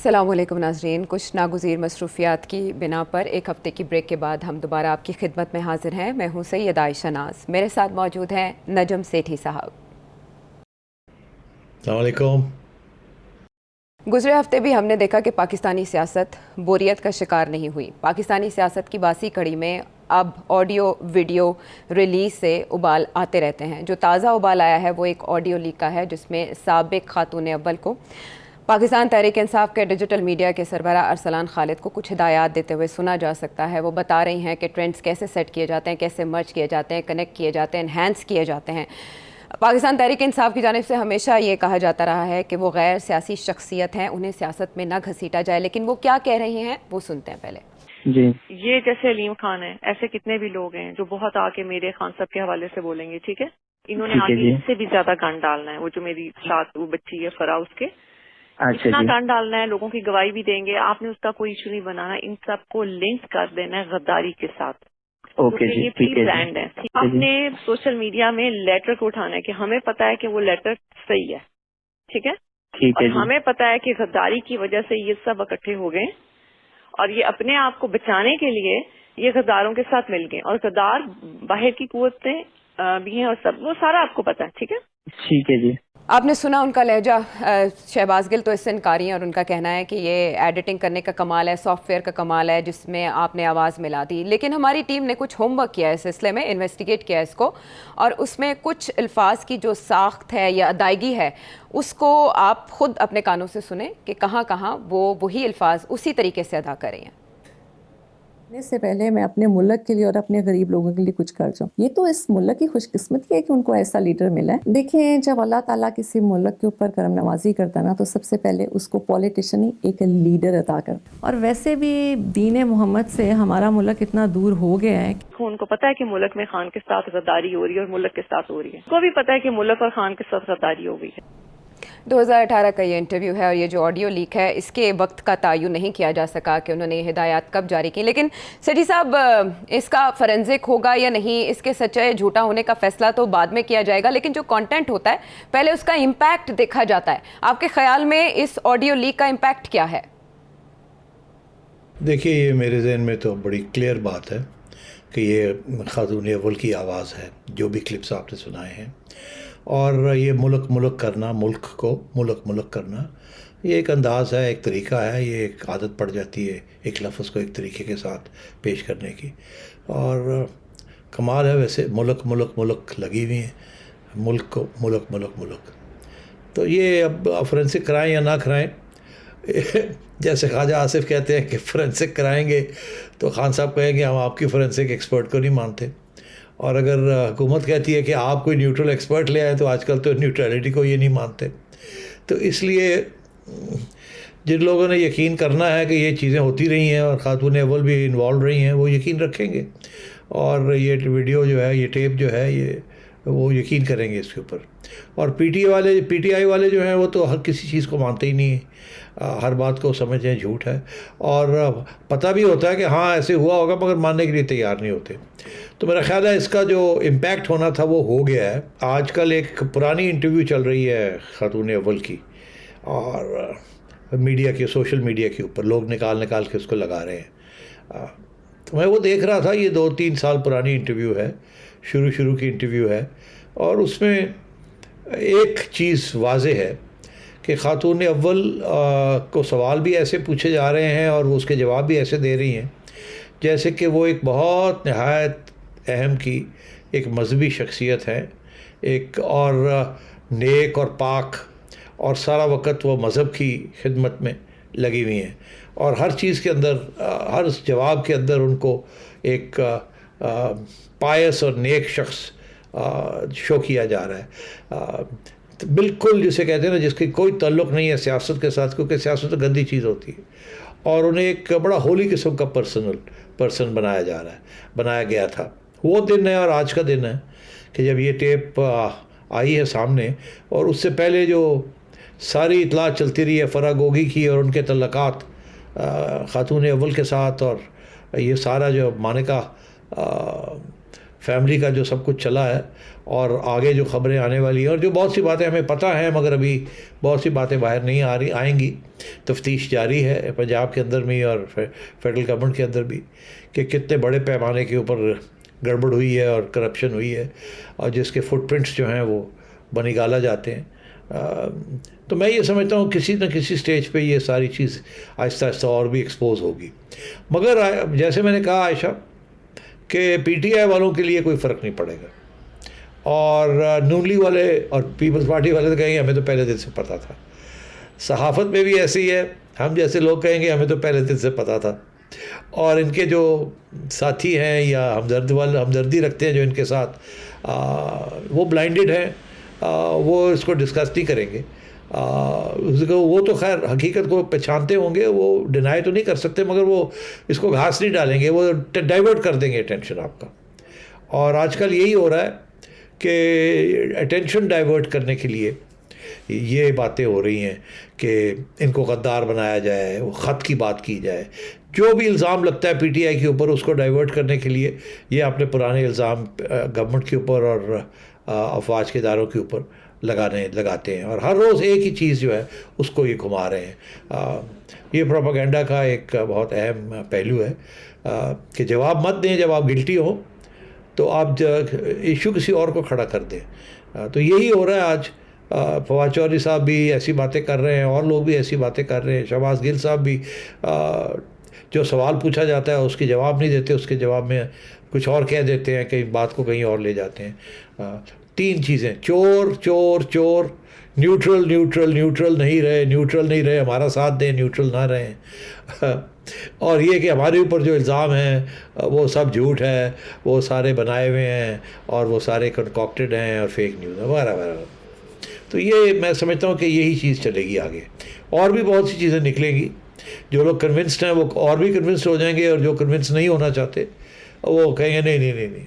السلام علیکم ناظرین، کچھ ناگزیر مصروفیات کی بنا پر ایک ہفتے کی بریک کے بعد ہم دوبارہ آپ کی خدمت میں حاضر ہیں۔ میں ہوں سید عائشہ ناز، میرے ساتھ موجود ہیں نجم سیٹھی صاحب۔ السلام علیکم۔ گزرے ہفتے بھی ہم نے دیکھا کہ پاکستانی سیاست بوریت کا شکار نہیں ہوئی۔ پاکستانی سیاست کی باسی کڑی میں اب آڈیو ویڈیو ریلیز سے ابال آتے رہتے ہیں۔ جو تازہ ابال آیا ہے وہ ایک آڈیو لیک کا ہے جس میں سابق خاتون اول کو پاکستان تحریک انصاف کے ڈیجیٹل میڈیا کے سربراہ ارسلان خالد کو کچھ ہدایات دیتے ہوئے سنا جا سکتا ہے۔ وہ بتا رہی ہیں کہ ٹرینڈز کیسے سیٹ کیے جاتے ہیں، کیسے مرج کیے جاتے ہیں، کنیکٹ کیے جاتے ہیں، انہینس کیے جاتے ہیں۔ پاکستان تحریک انصاف کی جانب سے ہمیشہ یہ کہا جاتا رہا ہے کہ وہ غیر سیاسی شخصیت ہیں، انہیں سیاست میں نہ گھسیٹا جائے، لیکن وہ کیا کہہ رہی ہیں وہ سنتے ہیں پہلے۔ جی، یہ جیسے علیم خان ہے، ایسے کتنے بھی لوگ ہیں جو بہت آ کے میرے خان صاحب کے حوالے سے بولیں گے، ٹھیک ہے؟ انہوں نے آگے اس سے بھی زیادہ گند ڈالنا ہے۔ وہ جو میری ساتھ وہ بچی ہے فرا، اس کے اتنا گند ڈالنا ہے، لوگوں کی گواہی بھی دیں گے۔ آپ نے اس کا کوئی ایشو نہیں بنانا، ان سب کو لنک کر دینا ہے غداری کے ساتھ۔ یہ پری پلانڈ ہے۔ آپ نے سوشل میڈیا میں لیٹر کو اٹھانا ہے کہ ہمیں پتا ہے کہ وہ لیٹر صحیح ہے، ٹھیک ہے؟ اور ہمیں پتا ہے کہ غداری کی وجہ سے یہ سب اکٹھے ہو گئے اور یہ اپنے آپ کو بچانے کے لیے یہ غداروں کے ساتھ مل گئے، اور غدار باہر کی قوتیں بھی ہیں اور سب، وہ سارا آپ کو پتا ہے، ٹھیک ہے؟ ٹھیک ہے جی۔ آپ نے سنا ان کا لہجہ، شہباز گل تو اس سے انکاری ہیں اور ان کا کہنا ہے کہ یہ ایڈیٹنگ کرنے کا کمال ہے، سافٹ ویئر کا کمال ہے جس میں آپ نے آواز ملا دی۔ لیکن ہماری ٹیم نے کچھ ہوم ورک کیا ہے اس سلسلے میں، انویسٹیگیٹ کیا ہے اس کو، اور اس میں کچھ الفاظ کی جو ساخت ہے یا ادائیگی ہے اس کو آپ خود اپنے کانوں سے سنیں کہ کہاں کہاں وہ وہی الفاظ اسی طریقے سے ادا کر رہی ہیں۔ اس سے پہلے میں اپنے ملک کے لیے اور اپنے غریب لوگوں کے لیے کچھ کر جاؤں، یہ تو اس ملک کی خوش قسمتی ہے کہ ان کو ایسا لیڈر ملا ہے۔ دیکھیں، جب اللہ تعالیٰ کسی ملک کے اوپر کرم نوازی کرتا ہے نا، تو سب سے پہلے اس کو پولیٹیشن ہی ایک لیڈر عطا کرتا ہے۔ اور ویسے بھی دین محمد سے ہمارا ملک اتنا دور ہو گیا ہے۔ ان کو پتا ہے کہ ملک میں خان کے ساتھ غداری ہو رہی ہے اور ملک کے ساتھ ہو رہی ہے، ان کو بھی پتا ہے کہ ملک اور خان کے ساتھ غداری ہو گئی ہے۔ 2018 کا یہ انٹرویو ہے اور یہ جو آڈیو لیک ہے اس کے وقت کا تعین نہیں کیا جا سکا کہ انہوں نے یہ ہدایات کب جاری کی، لیکن سیٹھی صاحب اس کا فورینزک ہوگا یا نہیں، اس کے سچے جھوٹا ہونے کا فیصلہ تو بعد میں کیا جائے گا، لیکن جو کانٹینٹ ہوتا ہے پہلے اس کا امپیکٹ دیکھا جاتا ہے۔ آپ کے خیال میں اس آڈیو لیک کا امپیکٹ کیا ہے؟ دیکھیے، یہ میرے ذہن میں تو بڑی کلیئر بات ہے کہ یہ خاتون اول کی آواز ہے، جو بھی کلپس آپ نے سنائے ہیں، اور یہ ملک کرنا، ملک کو ملک کرنا، یہ ایک انداز ہے، ایک طریقہ ہے، یہ ایک عادت پڑ جاتی ہے ایک لفظ کو ایک طریقے کے ساتھ پیش کرنے کی، اور کمال ہے ویسے، ملک لگی ہوئی ہیں، ملک کو ملک۔ تو یہ اب فورینسک کرائیں یا نہ کرائیں، جیسے خواجہ آصف کہتے ہیں کہ فورینسک کرائیں گے تو خان صاحب کہیں گے ہم آپ کی فورینسک ایکسپرٹ کو نہیں مانتے، اور اگر حکومت کہتی ہے کہ آپ کوئی نیوٹرل ایکسپرٹ لے آئیں تو آج کل تو نیوٹرلٹی کو یہ نہیں مانتے۔ تو اس لیے جن لوگوں نے یقین کرنا ہے کہ یہ چیزیں ہوتی رہی ہیں اور خاتون اول بھی انوالو رہی ہیں، وہ یقین رکھیں گے، اور یہ ویڈیو جو ہے، یہ ٹیپ جو ہے، یہ وہ یقین کریں گے اس کے اوپر۔ اور پی ٹی آئی والے جو ہیں وہ تو ہر کسی چیز کو مانتے ہی نہیں ہیں، ہر بات کو سمجھتے ہیں جھوٹ ہے، اور پتہ بھی ہوتا ہے کہ ہاں ایسے ہوا ہوگا مگر ماننے کے لیے تیار نہیں ہوتے۔ تو میرا خیال ہے اس کا جو امپیکٹ ہونا تھا وہ ہو گیا ہے۔ آج کل ایک پرانی انٹرویو چل رہی ہے خاتون اول کی، اور میڈیا کے، سوشل میڈیا کے اوپر لوگ نکال کے اس کو لگا رہے ہیں۔ تو میں وہ دیکھ رہا تھا، یہ 2-3 سال پرانی انٹرویو ہے، شروع کی انٹرویو ہے، اور اس میں ایک چیز واضح ہے کہ خاتون اول کو سوال بھی ایسے پوچھے جا رہے ہیں اور وہ اس کے جواب بھی ایسے دے رہی ہیں جیسے کہ وہ ایک بہت نہایت اہم کی ایک مذہبی شخصیت ہے، ایک اور نیک اور پاک، اور سارا وقت وہ مذہب کی خدمت میں لگی ہوئی ہیں، اور ہر چیز کے اندر، ہر جواب کے اندر ان کو ایک پائس اور نیک شخص شو کیا جا رہا ہے، بالکل جسے کہتے ہیں نا، جس کی کوئی تعلق نہیں ہے سیاست کے ساتھ، کیونکہ سیاست تو گندی چیز ہوتی ہے، اور انہیں ایک بڑا ہولی قسم کا پرسن بنایا گیا تھا۔ وہ دن ہے اور آج کا دن ہے کہ جب یہ ٹیپ آئی ہے سامنے، اور اس سے پہلے جو ساری اطلاع چلتی رہی ہے فرا گوگی کی اور ان کے تعلقات خاتون اول کے ساتھ، اور یہ سارا جو مانکا فیملی کا جو سب کچھ چلا ہے اور آگے جو خبریں آنے والی ہیں اور جو بہت سی باتیں ہمیں پتہ ہیں مگر ابھی بہت سی باتیں باہر نہیں آئیں گی. تفتیش جاری ہے پنجاب کے اندر بھی اور فیڈرل گورنمنٹ کے اندر بھی کہ کتنے بڑے پیمانے کے اوپر گڑبڑ ہوئی ہے اور کرپشن ہوئی ہے اور جس کے فٹ پرنٹس جو ہیں وہ بنگالا جاتے ہیں. تو میں یہ سمجھتا ہوں کسی نہ کسی سٹیج پہ یہ ساری چیز آہستہ آہستہ اور بھی ایکسپوز ہوگی. مگر جیسے میں نے کہا عائشہ کہ پی ٹی آئی والوں کے لیے کوئی فرق نہیں پڑے گا اور نون لیگ والے اور پیپلز پارٹی والے تو کہیں گے ہمیں تو پہلے دن سے پتہ تھا. صحافت میں بھی ایسی ہے, ہم جیسے لوگ کہیں گے ہمیں تو پہلے دن سے پتہ تھا. اور ان کے جو ساتھی ہیں یا ہمدردی رکھتے ہیں جو ان کے ساتھ وہ بلائنڈڈ ہیں, وہ اس کو ڈسکس نہیں کریں گے. وہ تو خیر حقیقت کو پہچانتے ہوں گے, وہ ڈینائی تو نہیں کر سکتے مگر وہ اس کو گھاس نہیں ڈالیں گے, وہ ڈائیورٹ کر دیں گے اٹینشن آپ کا. اور آج کل یہی ہو رہا ہے کہ اٹینشن ڈائیورٹ کرنے کے لیے یہ باتیں ہو رہی ہیں کہ ان کو غدار بنایا جائے, وہ خط کی بات کی جائے, جو بھی الزام لگتا ہے پی ٹی آئی کے اوپر اس کو ڈائیورٹ کرنے کے لیے یہ اپنے پرانے الزام گورنمنٹ کے اوپر اور افواج کے اداروں کے اوپر لگاتے ہیں اور ہر روز ایک ہی چیز جو ہے اس کو یہ گھما رہے ہیں. یہ پروپیگنڈا کا ایک بہت اہم پہلو ہے کہ جواب مت دیں جب آپ گلٹی ہوں, تو آپ ایشو کسی اور کو کھڑا کر دیں. تو یہی ہو رہا ہے آج. فواد چودھری صاحب بھی ایسی باتیں کر رہے ہیں اور لوگ بھی ایسی باتیں کر رہے ہیں. شہباز گل صاحب بھی جو سوال پوچھا جاتا ہے اس کے جواب نہیں دیتے, اس کے جواب میں کچھ اور کہہ دیتے ہیں, کہیں بات کو کہیں اور لے جاتے ہیں. 3 چیزیں, چور چور چور, نیوٹرل نیوٹرل نیوٹرل نہیں رہے, نیوٹرل نہیں رہے, ہمارا ساتھ دیں, نیوٹرل نہ رہیں. اور یہ کہ ہمارے اوپر جو الزام ہیں وہ سب جھوٹ ہے, وہ سارے بنائے ہوئے ہیں اور وہ سارے کنکاکٹڈ ہیں اور فیک نیوز ہے وغیرہ وغیرہ. تو یہ میں سمجھتا ہوں کہ یہی چیز چلے گی آگے. اور بھی بہت سی چیزیں نکلیں گی. جو لوگ کنونسڈ ہیں وہ اور بھی کنونسڈ ہو جائیں گے اور جو کنونس نہیں ہونا چاہتے وہ کہیں گے نہیں نہیں نہیں نہیں.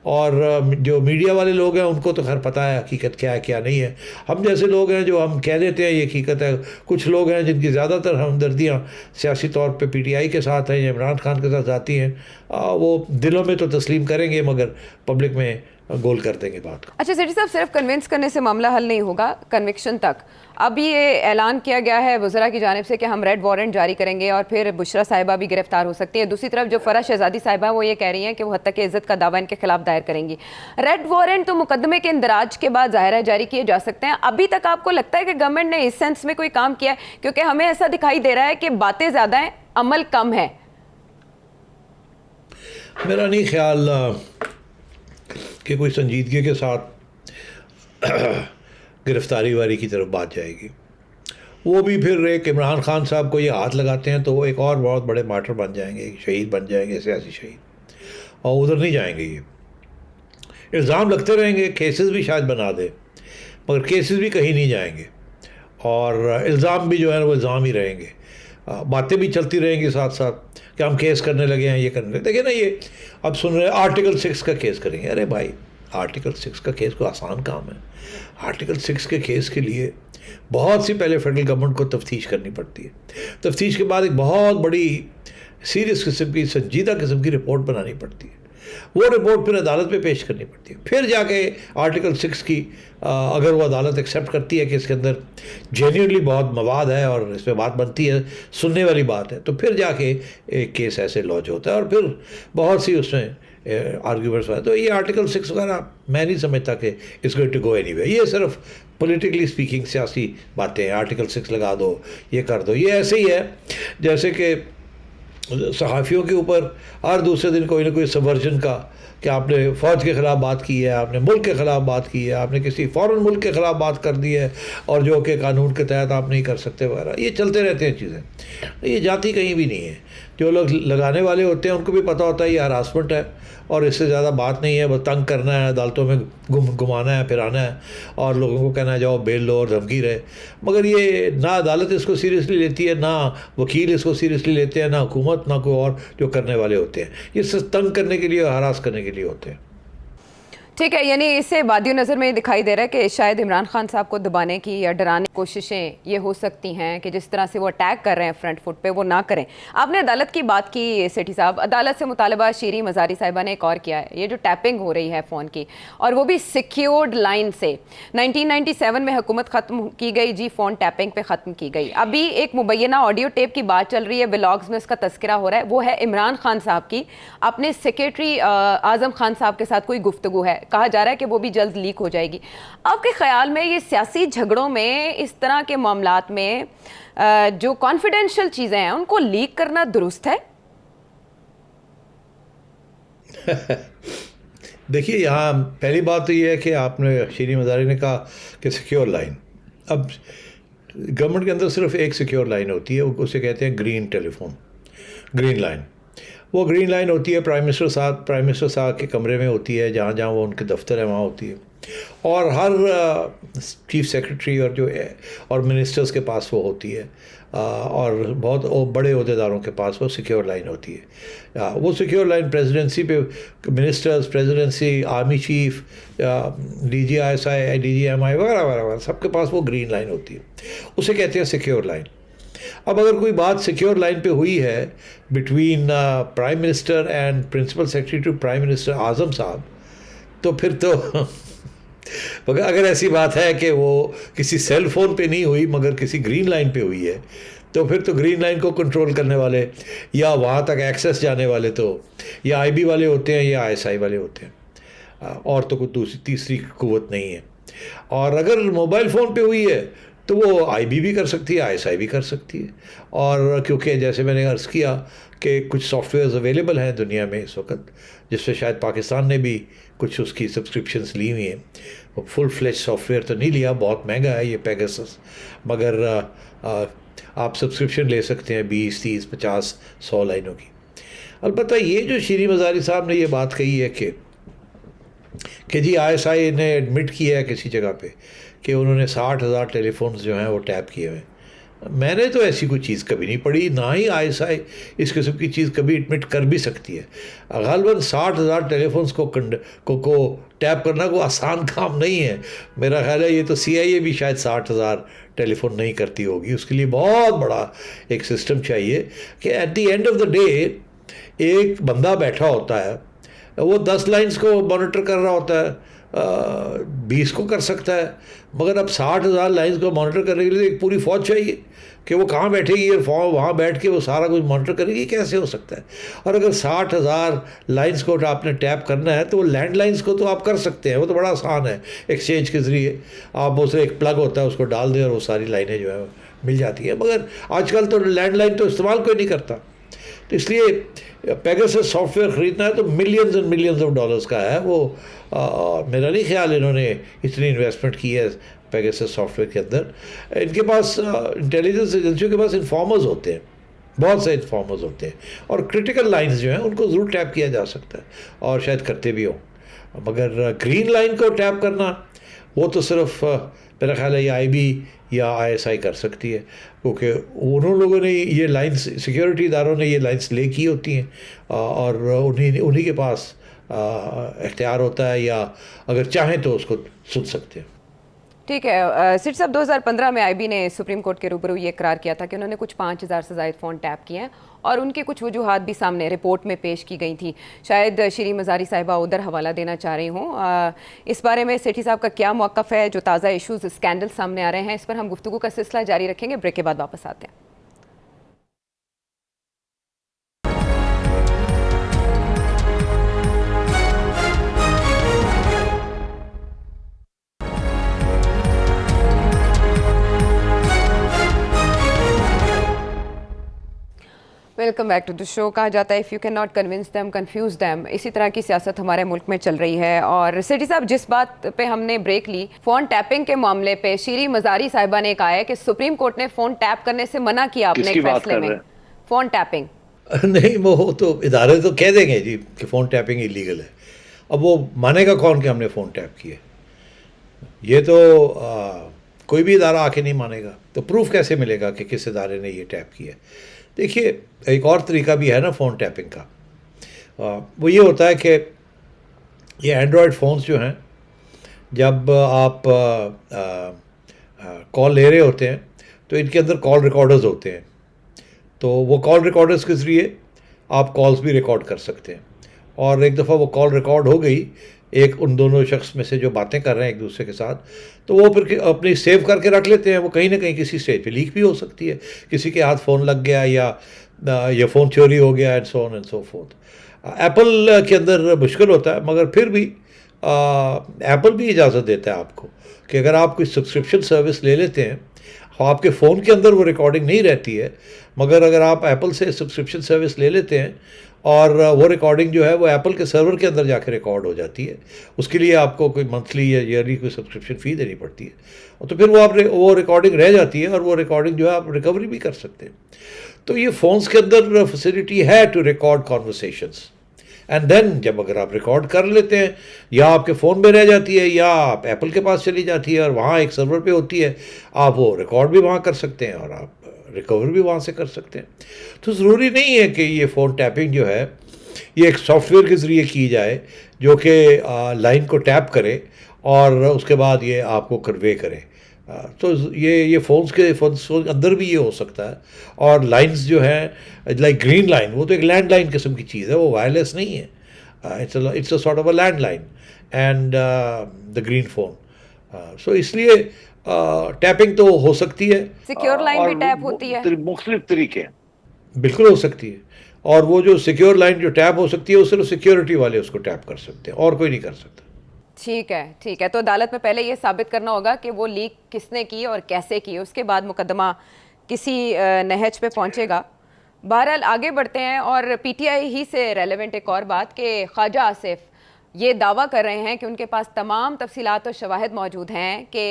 اور جو میڈیا والے لوگ ہیں ان کو تو خیر پتہ ہے حقیقت کیا ہے کیا نہیں ہے. ہم جیسے لوگ ہیں جو ہم کہہ دیتے ہیں یہ حقیقت ہے. کچھ لوگ ہیں جن کی زیادہ تر ہمدردیاں سیاسی طور پہ پی ٹی آئی کے ساتھ ہیں یا عمران خان کے ساتھ آتی ہیں, وہ دلوں میں تو تسلیم کریں گے مگر پبلک میں گول کر دیں گے بات کو. اچھا سیٹھی صاحب, صرف کنونس کرنے سے معاملہ حل نہیں ہوگا, کنوکشن تک. اب یہ اعلان کیا گیا ہے وزراء کی جانب سے کہ ہم ریڈ وارنٹ جاری کریں گے اور پھر بشرا صاحبہ بھی گرفتار ہو سکتی ہیں. دوسری طرف جو فرح شہزادی صاحبہ وہ یہ کہہ رہی ہیں کہ وہ حتیٰ عزت کا دعویٰ ان کے خلاف دائر کریں گی. ریڈ وارنٹ تو مقدمے کے اندراج کے بعد ظاہر ہے جاری کیے جا سکتے ہیں. ابھی تک آپ کو لگتا ہے کہ گورنمنٹ نے اس سینس میں کوئی کام کیا ہے؟ کیونکہ ہمیں ایسا دکھائی دے رہا ہے کہ باتیں زیادہ ہیں, عمل کم ہے. میرا نہیں خیال کہ کوئی سنجیدگی کے ساتھ گرفتاری واری کی طرف بات جائے گی. وہ بھی پھر ایک عمران خان صاحب کو یہ ہاتھ لگاتے ہیں تو وہ ایک اور بہت بڑے مارٹر بن جائیں گے, ایک شہید بن جائیں گے, سیاسی شہید, اور ادھر نہیں جائیں گے. یہ الزام لگتے رہیں گے, کیسز بھی شاید بنا دے مگر کیسز بھی کہیں نہیں جائیں گے اور الزام بھی جو ہے وہ الزام ہی رہیں گے. باتیں بھی چلتی رہیں گی ساتھ ساتھ کہ ہم کیس کرنے لگے ہیں, یہ کرنے لگے. دیکھیں نا, یہ اب سن رہے آرٹیکل 6 کا کیس کریں گے. ارے بھائی, آرٹیکل 6 کا کیس کوئی آسان کام ہے؟ آرٹیکل 6 کے کیس کے لیے بہت سی پہلے فیڈرل گورنمنٹ کو تفتیش کرنی پڑتی ہے. تفتیش کے بعد ایک بہت بڑی سیریس قسم کی, سنجیدہ قسم کی رپورٹ بنانی پڑتی ہے. وہ رپورٹ پھر عدالت میں پیش کرنی پڑتی ہے. پھر جا کے آرٹیکل 6 کی اگر وہ عدالت ایکسیپٹ کرتی ہے کہ اس کے اندر جینیونلی بہت مواد ہے اور اس پہ بات بنتی ہے, سننے والی بات ہے, تو پھر جا کے ایک کیس ایسے لانچ ہوتا ہے اور پھر بہت سی اس میں آرگیومنٹس ہوئے. تو یہ آرٹیکل 6 وغیرہ میں نہیں سمجھتا کہ it's going to go anyway. یہ صرف پولیٹیکلی اسپیکنگ سیاسی باتیں ہیں. آرٹیکل 6 لگا دو, یہ کر دو. یہ ایسے ہی ہے جیسے کہ صحافیوں کے اوپر ہر دوسرے دن کوئی نہ کوئی سبورجن کا کہ آپ نے فوج کے خلاف بات کی ہے, آپ نے ملک کے خلاف بات کی ہے, آپ نے کسی فورن ملک کے خلاف بات کر دی ہے اور جو کہ قانون کے تحت آپ نہیں کر سکتے وغیرہ. یہ چلتے رہتے ہیں چیزیں, یہ جاتی کہیں بھی نہیں ہے. جو لوگ لگانے والے ہوتے ہیں ان کو بھی پتہ ہوتا ہے یہ ہراسمنٹ ہے اور اس سے زیادہ بات نہیں ہے, بس تنگ کرنا ہے, عدالتوں میں گھمانا ہے, پھرانا ہے اور لوگوں کو کہنا ہے جاؤ بیل لو اور دھمکی رہے. مگر یہ نہ عدالت اس کو سیریسلی لیتی ہے, نہ وکیل اس کو سیریسلی لیتے ہیں, نہ حکومت, نہ کوئی اور جو کرنے والے ہوتے ہیں. یہ صرف تنگ کرنے کے لیے, ہراس کرنے کے لیے ہوتے ہیں. ٹھیک ہے، یعنی اس سے بادی نظر میں یہ دکھائی دے رہا ہے کہ شاید عمران خان صاحب کو دبانے کی یا ڈرانے کی کوششیں یہ ہو سکتی ہیں کہ جس طرح سے وہ اٹیک کر رہے ہیں فرنٹ فٹ پہ وہ نہ کریں. آپ نے عدالت کی بات کی سیٹھی صاحب، عدالت سے مطالبہ شیریں مزاری صاحبہ نے ایک اور کیا ہے، یہ جو ٹیپنگ ہو رہی ہے فون کی اور وہ بھی سیکیورڈ لائن سے. 1997 میں حکومت ختم کی گئی جی، فون ٹیپنگ پہ ختم کی گئی. ابھی ایک مبینہ آڈیو ٹیپ کی بات چل رہی ہے، ولاگز میں اس کا تذکرہ ہو رہا ہے، وہ ہے عمران خان صاحب کی اپنے سیکریٹری اعظم خان صاحب کے ساتھ کوئی گفتگو ہے، کہا جا رہا ہے کہ وہ بھی جلد لیک ہو جائے گی. آپ کے خیال میں یہ سیاسی جھگڑوں میں اس طرح کے معاملات میں جو کانفیڈینشیل چیزیں ہیں ان کو لیک کرنا درست ہے؟ دیکھیے، یہاں پہلی بات تو یہ ہے کہ آپ نے شیریں مزاری نے کہا کہ سیکیور لائن. اب گورنمنٹ کے اندر صرف ایک سیکیور لائن ہوتی ہے، اسے کہتے ہیں گرین ٹیلی فون، گرین لائن. وہ گرین لائن ہوتی ہے پرائم منسٹر صاحب کے کمرے میں ہوتی ہے، جہاں جہاں وہ ان کے دفتر ہے وہاں ہوتی ہے، اور ہر چیف سیکرٹری اور منسٹرز کے پاس وہ ہوتی ہے، اور بہت بڑے عہدیداروں کے پاس وہ سیکیور لائن ہوتی ہے. وہ سیکیور لائن پریزیڈنسی پہ ministers, presidency, army chief, D G I S I, D G M I وغیرہ وغیرہ سب کے پاس وہ گرین لائن ہوتی ہے، اسے کہتے ہیں سیکیور لائن. اب اگر کوئی بات سیکیور لائن پہ ہوئی ہے between prime minister and principal secretary to prime minister اعظم صاحب، تو پھر تو اگر ایسی بات ہے کہ وہ کسی سیل فون پہ نہیں ہوئی مگر کسی گرین لائن پہ ہوئی ہے، تو پھر تو گرین لائن کو کنٹرول کرنے والے یا وہاں تک ایکسیس جانے والے تو یا آئی بی والے ہوتے ہیں یا آئی ایس آئی والے ہوتے ہیں، اور تو کوئی تیسری قوت نہیں ہے. اور اگر موبائل فون پہ ہوئی ہے تو وہ آئی بی بھی کر سکتی ہے، آئی ایس آئی بھی کر سکتی ہے. اور کیونکہ جیسے میں نے عرض کیا کہ کچھ سافٹ ویئرز اویلیبل ہیں دنیا میں اس وقت، جس سے شاید پاکستان نے بھی کچھ اس کی سبسکرپشنز لی ہوئی ہیں. فل فلیج سافٹ ویئر تو نہیں لیا، بہت مہنگا ہے یہ پیگاسس، مگر آپ سبسکرپشن لے سکتے ہیں 20، 30، 50، 100 لائنوں کی. البتہ یہ جو شیریں مزاری صاحب نے یہ بات کہی ہے کہ جی آئی ایس آئی نے ایڈمٹ کیا ہے کسی جگہ پہ کہ انہوں نے 60,000 ٹیلی فونز جو ہیں وہ ٹیپ کیے ہوئے ہیں. میں نے تو ایسی کوئی چیز کبھی نہیں پڑھی، نہ ہی آئی ایس آئی اس قسم کی چیز کبھی ایڈمٹ کر بھی سکتی ہے. غالباً 60,000 ٹیلی فونز کو ٹیپ کرنا کوئی آسان کام نہیں ہے. میرا خیال ہے یہ تو سی آئی اے بھی شاید 60,000 ٹیلی فون نہیں کرتی ہوگی، اس کے لیے بہت بڑا ایک سسٹم چاہیے کہ at the end of the day ایک بندہ بیٹھا ہوتا ہے، وہ 10 لائنز کو مانیٹر کر رہا ہوتا ہے، 20 کو کر سکتا ہے، مگر اب 60,000 لائنز کو مانیٹر کرنے کے لیے ایک پوری فوج چاہیے کہ وہ کہاں بیٹھے گی اور وہاں بیٹھ کے وہ سارا کچھ مانیٹر کرے گی. کیسے ہو سکتا ہے؟ اور اگر 60,000 لائنز کو آپ نے ٹیپ کرنا ہے تو وہ لینڈ لائنز کو تو آپ کر سکتے ہیں، وہ تو بڑا آسان ہے، ایکسچینج کے ذریعے آپ اسے ایک پلگ ہوتا ہے اس کو ڈال دیں اور وہ ساری لائنیں جو ہے مل جاتی ہیں. مگر آج کل تو لینڈ لائن تو استعمال کوئی نہیں کرتا، تو اس لیے پیگاسس سافٹ ویئر خریدنا ہے تو millions and millions of dollars کا ہے. وہ میرا نہیں خیال انہوں نے اتنی انویسٹمنٹ کی ہے پیگاسس سافٹ ویئر کے اندر. ان کے پاس انٹیلیجنس ایجنسیوں کے پاس انفارمرز ہوتے ہیں، بہت سے انفارمرز ہوتے ہیں، اور کرٹیکل لائنز جو ہیں ان کو ضرور ٹیپ کیا جا سکتا ہے اور شاید کرتے بھی ہوں. مگر گرین لائن کو ٹیپ کرنا وہ تو صرف میرا خیال ہے یہ آئی بی یا آئی ایس آئی کر سکتی ہے، کیونکہ انہوں لوگوں نے یہ لائنس، سیکیورٹی اداروں نے یہ لائنس لے کی ہوتی ہیں اور انہی کے پاس اختیار ہوتا ہے، یا اگر چاہیں تو اس کو سن سکتے ہیں. ٹھیک ہے سیٹ صاحب، 2015 میں آئی بی نے سپریم کورٹ کے روبرو یہ اقرار کیا تھا کہ انہوں نے کچھ 5,000 سے زائد فون ٹیپ کیے ہیں اور ان کی کچھ وجوہات بھی سامنے رپورٹ میں پیش کی گئی تھیں. شاید شیریں مزاری صاحبہ ادھر حوالہ دینا چاہ رہی ہوں. اس بارے میں سیٹھی صاحب کا کیا موقف ہے؟ جو تازہ ایشوز اسکینڈل سامنے آ رہے ہیں اس پر ہم گفتگو کا سلسلہ جاری رکھیں گے، بریک کے بعد واپس آتے ہیں. Welcome back to the show. کہا جاتا ہے if you can not convince them confuse them. اسی طرح کی سیاست ہمارے ملک میں چل رہی ہے. اور سیٹھی صاحب، جس بات پہ ہم نے بریک لی، فون ٹیپنگ کے معاملے پہ شیریں مزاری صاحبہ نے کہا ہے کہ سپریم کورٹ نے فون ٹیپ کرنے سے منع کیا اپنے فیصلے میں. فون ٹیپنگ نہیں، وہ تو ادارے تو کہہ دیں گے جی کہ فون ٹیپنگ ایلیگل ہے. اب وہ مانے گا کون کہ ہم نے فون ٹیپ کیے؟ یہ تو کوئی بھی ادارہ آ کے نہیں مانے گا. تو پروف کیسے ملے گا کہ کس ادارے نے یہ ٹیپ کیا؟ دیکھیے، ایک اور طریقہ بھی ہے نا فون ٹیپنگ کا. وہ یہ ہوتا ہے کہ یہ اینڈرائڈ فونز جو ہیں جب آپ کال لے رہے ہوتے ہیں تو ان کے اندر کال ریکارڈرز ہوتے ہیں, تو وہ کال ریکارڈرز کے ذریعے آپ کالز بھی ریکارڈ کر سکتے ہیں, اور ایک دفعہ وہ کال ریکارڈ ہو گئی ایک ان دونوں شخص میں سے جو باتیں کر رہے ہیں ایک دوسرے کے ساتھ, تو وہ پھر اپنی سیو کر کے رکھ لیتے ہیں. وہ کہیں نہ کہیں کسی اسٹیج پہ لیک بھی ہو سکتی ہے, کسی کے ہاتھ فون لگ گیا یا یہ فون چوری ہو گیا and so on and so forth. Apple کے اندر مشکل ہوتا ہے, مگر پھر بھی ایپل بھی اجازت دیتا ہے آپ کو کہ اگر آپ کوئی سبسکرپشن سروس لے لیتے ہیں, آپ کے فون کے اندر وہ ریکارڈنگ نہیں رہتی ہے, مگر اگر آپ ایپل سے سبسکرپشن سروس لے لیتے ہیں اور وہ ریکارڈنگ جو ہے وہ ایپل کے سرور کے اندر جا کے ریکارڈ ہو جاتی ہے, اس کے لیے آپ کو کوئی منتھلی یا ایئرلی کوئی سبسکرپشن فی دینی پڑتی ہے, اور تو پھر وہ ریکارڈنگ رہ جاتی ہے, اور وہ ریکارڈنگ جو ہے آپ ریکوری بھی کر سکتے ہیں. تو یہ فونز کے اندر فیسلٹی ہے to record conversations, and then جب اگر آپ ریکارڈ کر لیتے ہیں یا آپ کے فون میں رہ جاتی ہے یا آپ ایپل کے پاس چلی جاتی ہے اور وہاں ایک سرور پہ ہوتی ہے, آپ وہ ریکارڈ بھی وہاں کر سکتے ہیں اور آپ ریکور بھی وہاں سے کر سکتے ہیں. تو ضروری نہیں ہے کہ یہ فون ٹیپنگ جو ہے یہ ایک سافٹ ویئر کے ذریعے کی جائے جو کہ لائن کو ٹیپ کرے اور اس کے بعد یہ آپ کو کنوے کرے. تو یہ فونز کے اندر بھی یہ ہو سکتا ہے. اور لائنز جو ہیں لائک گرین لائن, وہ تو ایک لینڈ لائن قسم کی چیز ہے, وہ وائرلیس نہیں ہے, it's a sort of a land line and the green phone. So اس لیے ٹیپنگ تو ہو سکتی ہے, سیکیور لائن بھی ٹیپ ہوتی ہے, مختلف طریقے ہیں, بالکل ہو سکتی ہے. اور وہ جو سیکیور لائن جو ٹیپ ہو سکتی ہے وہ صرف سیکیورٹی والے اس کو ٹیپ کر سکتے ہیں, اور کوئی نہیں کر سکتا. ٹھیک ہے. تو عدالت میں پہلے یہ ثابت کرنا ہوگا کہ وہ لیک کس نے کی اور کیسے کی, اس کے بعد مقدمہ کسی نہج پہ پہنچے گا. بہرحال آگے بڑھتے ہیں, اور پی ٹی آئی ہی سے ریلیونٹ ایک اور بات کہ خواجہ آصف یہ دعویٰ کر رہے ہیں کہ ان کے پاس تمام تفصیلات و شواہد موجود ہیں کہ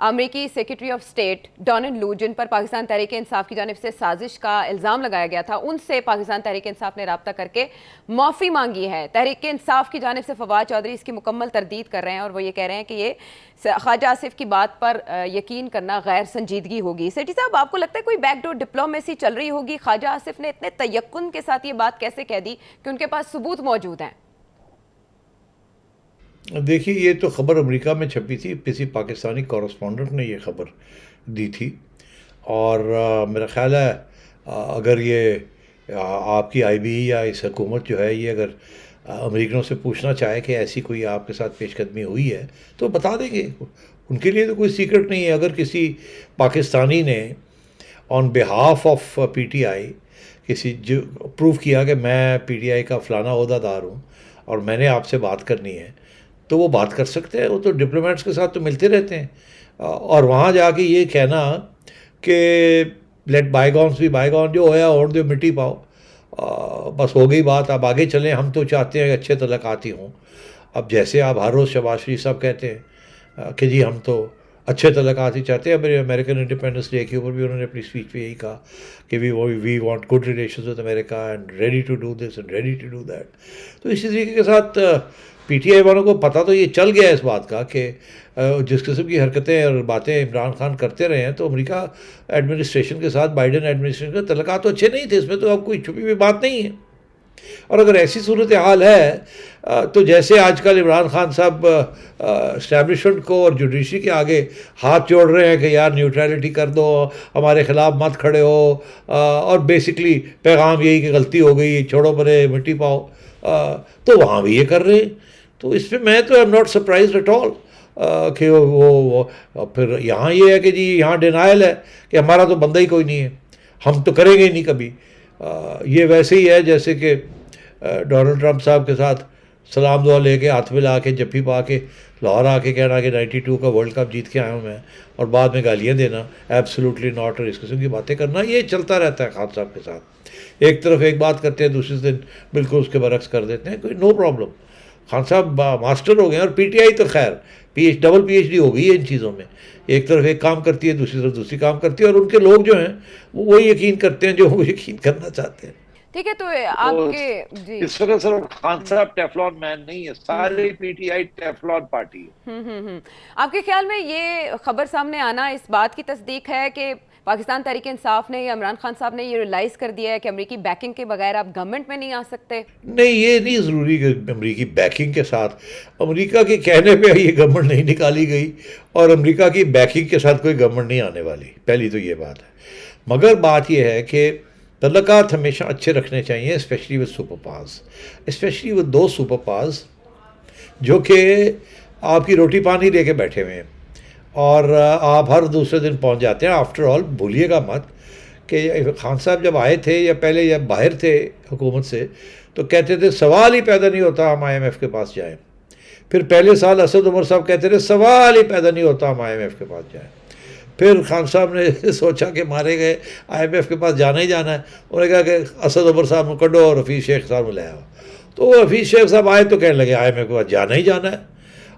امریکی سیکریٹری آف اسٹیٹ ڈونلڈ لو, جن پر پاکستان تحریک انصاف کی جانب سے سازش کا الزام لگایا گیا تھا, ان سے پاکستان تحریک انصاف نے رابطہ کر کے معافی مانگی ہے. تحریک انصاف کی جانب سے فواد چودھری اس کی مکمل تردید کر رہے ہیں, اور وہ یہ کہہ رہے ہیں کہ یہ خواجہ آصف کی بات پر یقین کرنا غیر سنجیدگی ہوگی. سیٹھی صاحب, آپ کو لگتا ہے کوئی بیک ڈور ڈپلومیسی چل رہی ہوگی؟ خواجہ آصف نے اتنے تیقن کے ساتھ یہ بات کیسے کہہ دی کہ ان کے پاس ثبوت موجود ہیں؟ دیکھیے, یہ تو خبر امریکہ میں چھپی تھی, کسی پاکستانی کورسپونڈنٹ نے یہ خبر دی تھی, اور میرا خیال ہے اگر یہ آپ کی آئی بی یا اس حکومت جو ہے یہ اگر امریکنوں سے پوچھنا چاہے کہ ایسی کوئی آپ کے ساتھ پیش قدمی ہوئی ہے تو بتا دیں گے. ان کے لیے تو کوئی سیکرٹ نہیں ہے. اگر کسی پاکستانی نے آن behalf of P T I کسی جو پروف کیا کہ میں پی ٹی آئی کا فلانا عہدہ دار ہوں اور میں نے آپ سے بات کرنی ہے, تو وہ بات کر سکتے ہیں. وہ تو ڈپلومیٹس کے ساتھ تو ملتے رہتے ہیں, اور وہاں جا کے یہ کہنا کہ لیٹ بائی گونس بھی بائی گون, جو ہویا اوڑھ دو مٹی پاؤ, بس ہو گئی بات, اب آگے چلیں, ہم تو چاہتے ہیں کہ اچھے تعلقات ہی ہوں. اب جیسے آپ ہر روز شہباز شریف صاحب کہتے ہیں کہ جی ہم تو اچھے تعلقات ہی چاہتے ہیں, میرے امیریکن انڈیپینڈنس ڈے کے اوپر بھی انہوں نے اپنی اسپیچ پہ یہی کہا کہ we want good relations with America and ready to do this and ready to do that. تو اسی طریقے کے ساتھ پی ٹی آئی والوں کو پتہ تو یہ چل گیا اس بات کا کہ جس قسم کی حرکتیں اور باتیں عمران خان کرتے رہے ہیں, تو امریکہ ایڈمنسٹریشن کے ساتھ بائیڈن ایڈمنسٹریشن کے تعلقات تو اچھے نہیں تھے, اس میں تو اب کوئی چھپی ہوئی بات نہیں ہے. اور اگر ایسی صورتحال ہے تو جیسے آج کل عمران خان صاحب اسٹیبلشمنٹ کو اور جوڈیشری کے آگے ہاتھ جوڑ رہے ہیں کہ یار نیوٹرلٹی کر دو, ہمارے خلاف مت کھڑے ہو, اور بیسکلی پیغام یہی کہ غلطی ہو گئی, چھوڑو پرے مٹی پاؤ, تو وہاں بھی یہ کر رہے ہیں. تو اس پہ میں تو I'm not surprised at all کہ وہ پھر یہاں یہ ہے کہ جی یہاں ڈینائل ہے کہ ہمارا تو بندہ ہی کوئی نہیں ہے, ہم تو کریں گے ہی نہیں کبھی. یہ ویسے ہی ہے جیسے کہ ڈونلڈ ٹرمپ صاحب کے ساتھ سلام دعا لے کے ہاتھ ملا کے جفی پا کے لاہور آ کے کہنا کہ 92 کا ورلڈ کپ جیت کے آیا ہوں میں, اور بعد میں گالیاں دینا, ایبسولوٹلی ناٹ, اور اس قسم کی باتیں کرنا, یہ چلتا رہتا ہے خان صاحب کے ساتھ. ایک طرف ایک بات کرتے ہیں, دوسرے دن بالکل اس کے برعکس کر دیتے ہیں, کوئی نو پرابلم. خان صاحب ماسٹر ہو گئے ہیں, اور پی ٹی آئی تو خیر ڈبل پی ایچ ڈی ہو گئی ہے ان چیزوں میں. ایک طرف ایک کام کرتی ہے, دوسری طرف دوسری کام کرتی ہے, اور ان کے لوگ جو ہیں وہ وہی یقین کرتے ہیں جو وہ یقین کرنا چاہتے ہیں. ٹھیک ہے, تو آپ کے جی اس وقت صرف خان صاحب ٹیفلون مین نہیں ہے, سارے P T I Teflon party ہے. آپ کے خیال میں یہ خبر سامنے آنا اس بات کی تصدیق ہے کہ پاکستان تحریک انصاف نے یا عمران خان صاحب نے یہ ریلائز کر دیا ہے کہ امریکی بیکنگ کے بغیر آپ گورنمنٹ میں نہیں آ سکتے؟ نہیں، یہ نہیں ضروری کہ امریکی بیکنگ کے ساتھ، امریکہ کے کہنے پہ یہ گورنمنٹ نہیں نکالی گئی اور امریکہ کی بیکنگ کے ساتھ کوئی گورنمنٹ نہیں آنے والی، پہلی تو یہ بات ہے۔ مگر بات یہ ہے کہ تعلقات ہمیشہ اچھے رکھنے چاہیے، especially with superpowers, especially with دو سپر پاورز جو کہ آپ کی روٹی پانی دے کے بیٹھے ہوئے ہیں اور آپ ہر دوسرے دن پہنچ جاتے ہیں۔ آفٹر آل بھولیے گا مت کہ خان صاحب جب آئے تھے یا پہلے جب باہر تھے حکومت سے تو کہتے تھے سوال ہی پیدا نہیں ہوتا ہم IMF کے پاس جائیں، پھر پہلے سال اسد عمر صاحب کہتے تھے سوال ہی پیدا نہیں ہوتا ہم IMF کے پاس جائیں، پھر خان صاحب نے سوچا کہ مارے گئے IMF کے پاس جانا ہی جانا ہے، انہوں نے کہا کہ اسد عمر صاحب کو کڈو اور حفیظ شیخ صاحب کو لے آؤ، تو وہ حفیظ شیخ صاحب آئے تو کہنے لگے IMF کے پاس جانا ہی جانا ہے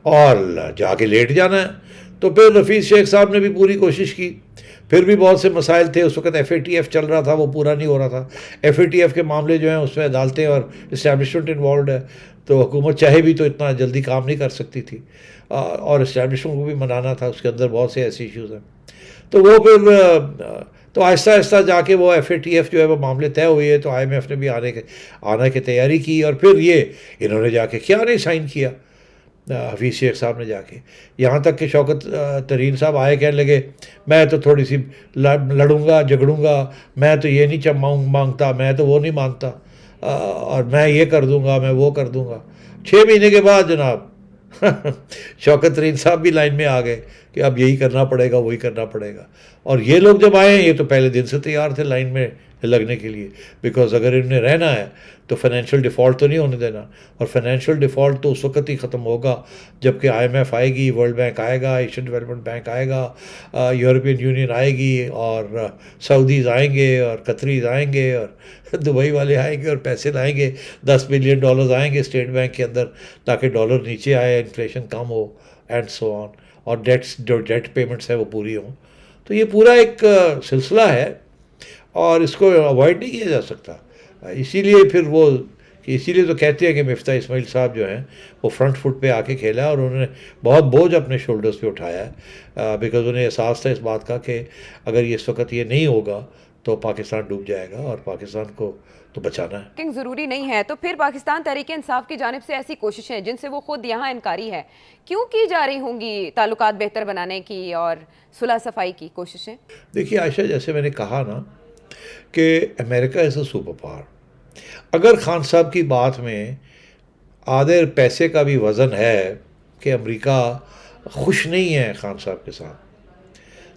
اور جا کے لیٹ جانا ہے۔ تو پھر حفیظ شیخ صاحب نے بھی پوری کوشش کی، پھر بھی بہت سے مسائل تھے، اس وقت FATF چل رہا تھا، وہ پورا نہیں ہو رہا تھا۔ FATF کے معاملے جو ہیں اس میں عدالتیں اور اسٹیبلشمنٹ انوالوڈ ہے، تو حکومت چاہے بھی تو اتنا جلدی کام نہیں کر سکتی تھی، اور اسٹیبلشمنٹ کو بھی منانا تھا، اس کے اندر بہت سے ایسے ایشوز ہیں۔ تو وہ پھر تو آہستہ آہستہ جا کے وہ FATF جو ہے وہ معاملے طے ہوئے ہے، تو IMF نے بھی آنے کی تیاری کی، اور پھر یہ انہوں نے جا کے کیا نہیں سائن کیا حفیظ شیخ صاحب نے جا کے، یہاں تک کہ شوکت ترین صاحب آئے کہنے لگے میں تو تھوڑی سی لڑوں گا جھگڑوں گا، میں تو یہ نہیں مانگتا، میں تو وہ نہیں مانتا، اور میں یہ کر دوں گا، میں وہ کر دوں گا۔ 6 مہینے کے بعد جناب شوکت ترین صاحب بھی لائن میں آ گئے کہ اب یہی کرنا پڑے گا، وہی کرنا پڑے گا، اور یہ لوگ جب آئے ہیں یہ تو پہلے دن سے تیار تھے لائن میں لگنے کے لیے، بیکاز اگر انہیں رہنا ہے تو فائنینشیل ڈیفالٹ تو نہیں ہونے دینا، اور فائنینشیل ڈیفالٹ تو اس وقت ہی ختم ہوگا جب کہ IMF آئے گی، ورلڈ بینک آئے گا، ایشین ڈیولپمنٹ بینک آئے گا، یورپین یونین آئے گی، اور سعودیز آئیں گے، اور قطریز آئیں گے، اور دبئی والے آئیں گے اور پیسے لائیں گے، $10 بلین آئیں گے اسٹیٹ بینک کے اندر تاکہ ڈالر نیچے آئے، inflation come who, and so آن، اور جو ڈیٹ پیمنٹس ہیں وہ پوری ہوں۔ تو یہ پورا ایک سلسلہ ہے اور اس کو اوائڈ نہیں کیا جا سکتا، اسی لیے پھر اسی لیے تو کہتے ہیں کہ مفتاح اسماعیل صاحب جو ہیں وہ فرنٹ فٹ پہ آ کے کھیلا، اور انہوں نے بہت بوجھ اپنے شولڈرز پہ اٹھایا ہے، بیکاز انہیں احساس تھا اس بات کا کہ اگر اس وقت یہ نہیں ہوگا تو پاکستان ڈوب جائے گا، اور پاکستان کو تو بچانا ہے۔ لیکن ضروری نہیں ہے، تو پھر پاکستان تحریک انصاف کی جانب سے ایسی کوششیں جن سے وہ خود یہاں انکاری ہے کیوں کی جا رہی ہوں گی، تعلقات بہتر بنانے کی اور صلح صفائی کی کوششیں؟ دیکھیے عائشہ، جیسے میں نے کہا نا کہ امریکہ از اے سپر پاور، اگر خان صاحب کی بات میں آدھے پیسے کا بھی وزن ہے کہ امریکہ خوش نہیں ہے خان صاحب کے ساتھ،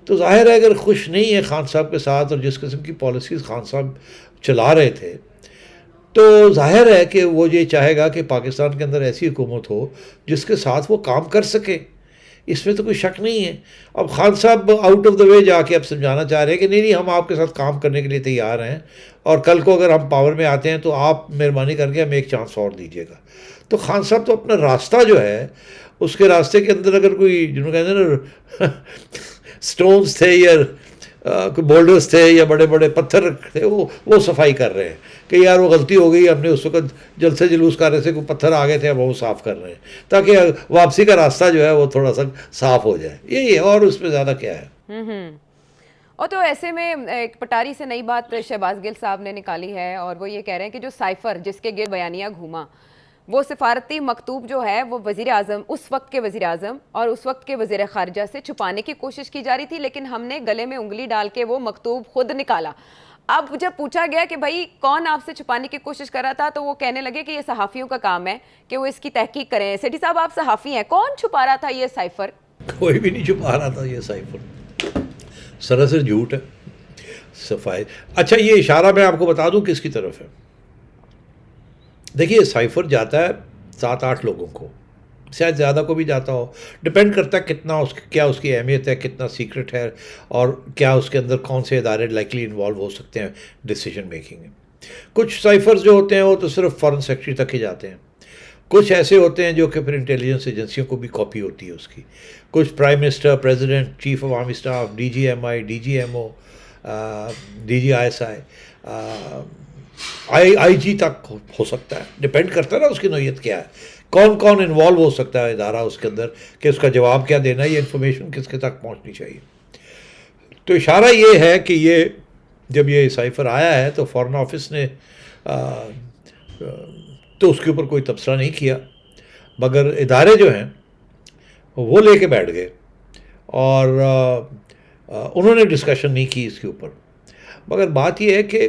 تو ظاہر ہے اگر خوش نہیں ہے خان صاحب کے ساتھ اور جس قسم کی پالیسیز خان صاحب چلا رہے تھے، تو ظاہر ہے کہ وہ یہ چاہے گا کہ پاکستان کے اندر ایسی حکومت ہو جس کے ساتھ وہ کام کر سکے، اس میں تو کوئی شک نہیں ہے۔ اب خان صاحب آؤٹ آف دا وے جا کے اب سمجھانا چاہ رہے ہیں کہ نہیں ہم آپ کے ساتھ کام کرنے کے لیے تیار ہیں، اور کل کو اگر ہم پاور میں آتے ہیں تو آپ مہربانی کر کے ہمیں ایک چانس اور دیجیے گا۔ تو خان صاحب تو اپنا راستہ جو ہے اس کے راستے کے اندر اگر کوئی جنہوں کہتے ہیں نا سٹونز تھے یا کوئی بولڈرز تھے یا بڑے بڑے پتھر تھے، وہ صفائی کر رہے ہیں کہ یار وہ غلطی ہو گئی، ہم نے اس وقت جلد سے جلوس کر رہے تھے، کوئی پتھر آ گئے تھے، اب وہ صاف کر رہے ہیں تاکہ واپسی کا راستہ جو ہے وہ تھوڑا سا صاف ہو جائے، یہی ہے، اور اس میں زیادہ کیا ہے۔ اور تو ایسے میں ایک پٹاری سے نئی بات شہباز گل صاحب نے نکالی ہے، اور وہ یہ کہہ رہے ہیں کہ جو سائفر جس کے گرد بیانیہ گھوما وہ سفارتی مکتوب جو ہے وہ وزیر اعظم، اس وقت کے وزیر اعظم اور اس وقت کے وزیر خارجہ سے چھپانے کی کوشش کی جا رہی تھی، لیکن ہم نے گلے میں انگلی ڈال کے وہ مکتوب خود نکالا۔ اب جب پوچھا گیا کہ بھائی کون آپ سے چھپانے کی کوشش کر رہا تھا، تو وہ کہنے لگے کہ یہ صحافیوں کا کام ہے کہ وہ اس کی تحقیق کریں۔ سیٹھی صاحب آپ صحافی ہیں، کون چھپا رہا تھا یہ سائفر؟ کوئی بھی نہیں چھپا رہا تھا یہ سائفر، سراسر جھوٹ ہے، صفائی۔ اچھا یہ اشارہ میں آپ کو بتا دوں کس کی طرف ہے۔ دیکھیے سائفر جاتا ہے 7-8 لوگوں کو، شاید زیادہ کو بھی جاتا ہو، ڈپینڈ کرتا ہے کتنا کیا اس کی اہمیت ہے، کتنا سیکرٹ ہے، اور کیا اس کے اندر کون سے ادارے لائکلی انوالو ہو سکتے ہیں ڈیسیجن میکنگ میں۔ کچھ سائفرز جو ہوتے ہیں وہ تو صرف فارن سیکرٹری تک ہی جاتے ہیں، کچھ ایسے ہوتے ہیں جو کہ پھر انٹیلیجنس ایجنسیوں کو بھی کاپی ہوتی ہے اس کی، کچھ prime minister, president, chief of army staff, DGMI، DGMO، DGISI، IG تک ہو سکتا ہے، ڈپینڈ کرتا ہے نا اس کی نوعیت کیا ہے، کون کون انوالو ہو سکتا ہے ادارہ اس کے اندر، کہ اس کا جواب کیا دینا ہے، یہ انفارمیشن کس کے تک پہنچنی چاہیے۔ تو اشارہ یہ ہے کہ یہ جب یہ سائفر آیا ہے تو فارن آفس نے تو اس کے اوپر کوئی تبصرہ نہیں کیا، مگر ادارے جو ہیں وہ لے کے بیٹھ گئے اور انہوں نے ڈسکشن نہیں کی اس کے اوپر. مگر بات یہ ہے کہ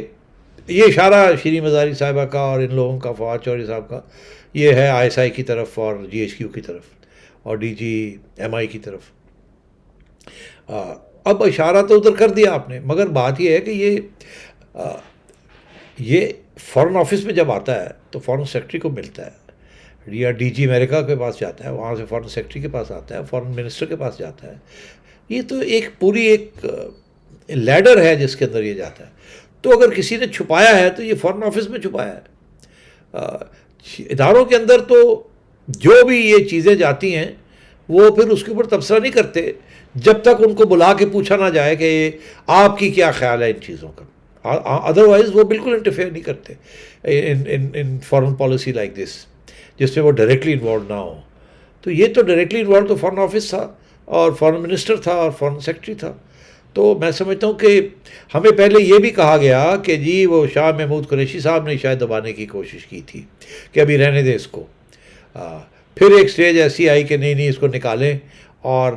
یہ اشارہ شیریں مزاری صاحبہ کا اور ان لوگوں کا، فواد چودھری صاحب کا، یہ ہے ISI کی طرف اور GHQ کی طرف اور DG MI کی طرف. اب اشارہ تو ادھر کر دیا آپ نے، مگر بات یہ ہے کہ یہ فارن آفس میں جب آتا ہے تو فارن سیکرٹری کو ملتا ہے یا DG امریکہ کے پاس جاتا ہے، وہاں سے فارن سیکرٹری کے پاس آتا ہے، فارن منسٹر کے پاس جاتا ہے. یہ تو ایک پوری ایک لیڈر ہے جس کے اندر یہ جاتا ہے. تو اگر کسی نے چھپایا ہے تو یہ فارن آفس میں چھپایا ہے. اداروں کے اندر تو جو بھی یہ چیزیں جاتی ہیں وہ پھر اس کے اوپر تبصرہ نہیں کرتے جب تک ان کو بلا کے پوچھا نہ جائے کہ آپ کی کیا خیال ہے ان چیزوں کا. ادروائز وہ بالکل انٹرفیئر نہیں کرتے ان فارن پالیسی لائک دس جس میں وہ ڈائریکٹلی انوالو نہ ہو. تو یہ تو ڈائریکٹلی انوالو تو فارن آفس تھا اور فارن منسٹر تھا اور فارن سیکرٹری تھا. تو میں سمجھتا ہوں کہ ہمیں پہلے یہ بھی کہا گیا کہ جی وہ شاہ محمود قریشی صاحب نے شاید دبانے کی کوشش کی تھی کہ ابھی رہنے دیں اس کو. پھر ایک سٹیج ایسی آئی کہ نہیں اس کو نکالیں، اور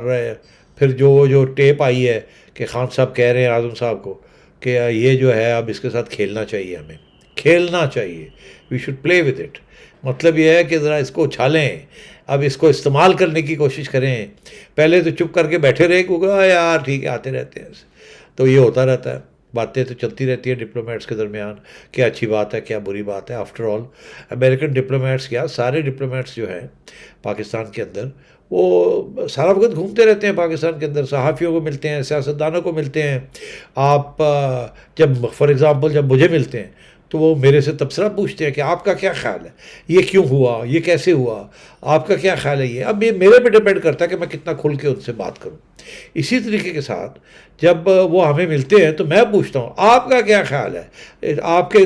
پھر جو ٹیپ آئی ہے کہ خان صاحب کہہ رہے ہیں اعظم صاحب کو کہ یہ جو ہے اب اس کے ساتھ کھیلنا چاہیے، ہمیں کھیلنا چاہیے، we should play with it. مطلب یہ ہے کہ ذرا اس کو اچھالیں، اب اس کو استعمال کرنے کی کوشش کریں. پہلے تو چپ کر کے بیٹھے رہے کہ یار ٹھیک ہے آتے رہتے ہیں. تو یہ ہوتا رہتا ہے، باتیں تو چلتی رہتی ہیں ڈپلومیٹس کے درمیان، کیا اچھی بات ہے کیا بری بات ہے. آفٹر آل امریکن ڈپلومیٹس کیا سارے ڈپلومیٹس جو ہیں پاکستان کے اندر وہ سارا وقت گھومتے رہتے ہیں پاکستان کے اندر، صحافیوں کو ملتے ہیں، سیاستدانوں کو ملتے ہیں. آپ جب فار ایگزامپل جب مجھے ملتے ہیں تو وہ میرے سے تبصرہ پوچھتے ہیں کہ آپ کا کیا خیال ہے، یہ کیوں ہوا، یہ کیسے ہوا، آپ کا کیا خیال ہے. یہ اب یہ میرے پہ ڈپینڈ کرتا ہے کہ میں کتنا کھل کے ان سے بات کروں. اسی طریقے کے ساتھ جب وہ ہمیں ملتے ہیں تو میں پوچھتا ہوں آپ کا کیا خیال ہے، آپ کے